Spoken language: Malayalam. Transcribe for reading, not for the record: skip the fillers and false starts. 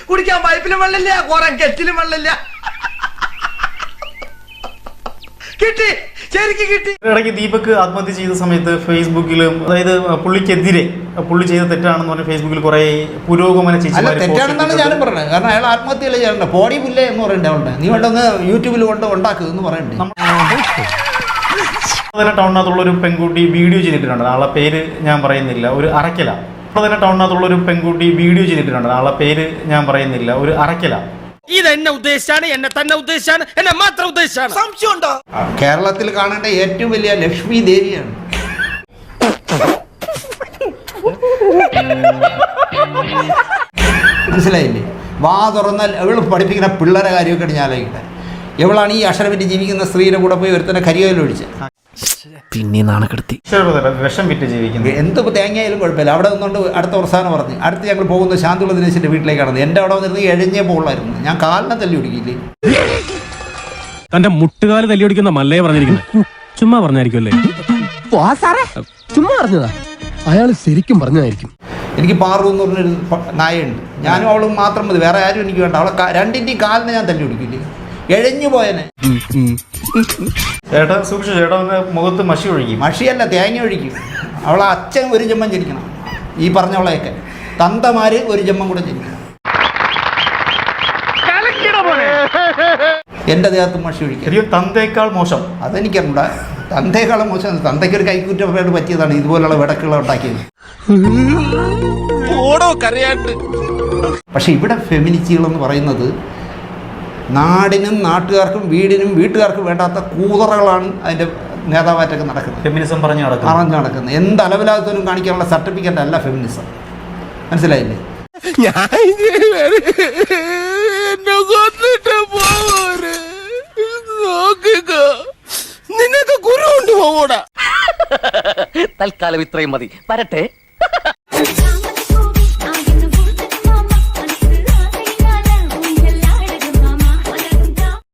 കുടിക്കാൻ പൈപ്പിലും വെള്ളമില്ല, കുറെ കെറ്റിലും വെള്ളമില്ല. കിട്ടി, ശരിക്കും കിട്ടി. ഇടയ്ക്ക് ദീപക് ആത്മഹത്യ ചെയ്ത സമയത്ത് ഫേസ്ബുക്കിലും, അതായത് പുള്ളിക്കെതിരെ പുള്ളി ചെയ്ത തെറ്റാണെന്ന് പറഞ്ഞ് ഫേസ്ബുക്കിൽ കുറെ പുരോഗമന തെറ്റാണെന്നാണ് ഞാനും പറഞ്ഞത്. കാരണം അയാൾ ആത്മഹത്യയല്ലേ ചെയ്യണ്ട, പോടി പുല്ലേ എന്ന് പറയണ്ടേ അവളുടെ. നീ വേണ്ടൊന്ന് യൂട്യൂബിൽ കൊണ്ട് ഉണ്ടാക്കുക എന്ന് പറയണ്ടേ. ടൗണിനകത്തുള്ള ഒരു പെൺകുട്ടി വീഡിയോ ചെയ്തിട്ടുണ്ട്, ആളെ പേര് ഞാൻ പറയുന്നില്ല, ഒരു അറക്കല. തന്നെ ടൗണിനകത്തുള്ള ഒരു പെൺകുട്ടി വീഡിയോ ചെയ്തിട്ടുണ്ട്, ആളെ പേര് ഞാൻ പറയുന്നില്ല, ഒരു അറക്കല. ഇതെന്നെ ഉദ്ദേശിച്ചാണ്, എന്നെ തന്നെ ഉദ്ദേശിച്ചാണ്, എന്നെ മാത്രം ഉദ്ദേശിച്ചാണ്. സംശയമുണ്ടോ? കേരളത്തിൽ കാണേണ്ട ഏറ്റവും വലിയ ലക്ഷ്മി ദേവിയാണ്. മനസ്സിലായില്ലേ? വാ തുറന്നാൽ എവൾ പഠിപ്പിക്കുന്ന പിള്ളേരെ കാര്യമൊക്കെ ഞാൻ ആലോചിക്കട്ടെ. എവളാണ് ഈ അക്ഷരമിട്ട് ജീവിക്കുന്ന സ്ത്രീയുടെ കൂടെ പോയി ഒരുത്തന്നെ കരിയോയിലൊഴിച്ച് പിന്നെ നാണക്കെടുത്തി വിഷം വിറ്റ് ജീവിക്കുന്നത്. എന്തിപ്പോൾ തേങ്ങയായാലും കുഴപ്പമില്ല. അവിടെ നിന്നുകൊണ്ട് അടുത്ത പ്രസ്ഥാനം പറഞ്ഞ് അടുത്ത് ഞങ്ങൾ പോകുന്നത് ശാന്തിയുള്ള ദിനേശിൻ്റെ വീട്ടിലേക്കാണ്. എൻ്റെ അവിടെ വന്നിരുന്ന് എഴഞ്ഞേ പോകുള്ളായിരുന്നു. ഞാൻ കാലിനെ തല്ലി പിടിക്കില്ലേ. തന്റെ മുട്ടുകാല് തല്ലി പിടിക്കുന്ന മല്ലയെ പറഞ്ഞിരിക്കുന്നത് ചുമ്മാ പറഞ്ഞായിരിക്കുമല്ലേ? ചുമ്മാ പറഞ്ഞതാ, അയാൾ ശരിക്കും പറഞ്ഞതായിരിക്കും. എനിക്ക് പാറു എന്ന് പറഞ്ഞൊരു നായുണ്ട്. ഞാനും അവളും മാത്രം മതി, വേറെ ആരും എനിക്ക് വേണ്ട. അവളെ രണ്ടിൻ്റെയും കാലിനെ ഞാൻ തല്ലി പിടിക്കില്ലേ, എഴഞ്ഞു പോയനെ. ചേട്ടാ സൂക്ഷിച്ചു, ചേട്ടാ മുഖത്ത് മഷി ഒഴുകി. മഷിയല്ല, തേങ്ങ ഒഴിക്കും. അവളെ അച്ഛൻ ഒരു ജന്മം ജനിക്കണം, ഈ പറഞ്ഞവളെയൊക്കെ. തന്തമാര് ഒരു ജന്മം കൂടെ ജനിക്കണം. എൻ്റെ ദേഹത്ത് മഷി ഒഴിക്കും. തന്തേക്കാൾ മോശം അതെനിക്കറിഞ്ഞൂടാ. തന്തേക്കാളും മോശം. തന്തയ്ക്കൊരു കൈക്കുറ്റപ്പാട് പറ്റിയതാണ് ഇതുപോലുള്ള വിടക്കുകൾ ഉണ്ടാക്കിയത്. പക്ഷെ ഇവിടെ ഫെമിനിസ്റ്റുകളെന്ന് പറയുന്നത് നാടിനും നാട്ടുകാർക്കും വീടിനും വീട്ടുകാർക്കും വേണ്ടാത്ത കൂതറകളാണ് അതിൻ്റെ നേതാവായിട്ടൊക്കെ നടക്കുന്നത്. ഫെമിനിസം പറഞ്ഞു നടക്കുന്നത് എന്ത് അലവലാദത്തിനും കാണിക്കാനുള്ള സർട്ടിഫിക്കറ്റ് അല്ല ഫെമിനിസം. മനസ്സിലായില്ലേ? തൽക്കാലം ഇത്രയും മതി, വരട്ടെ.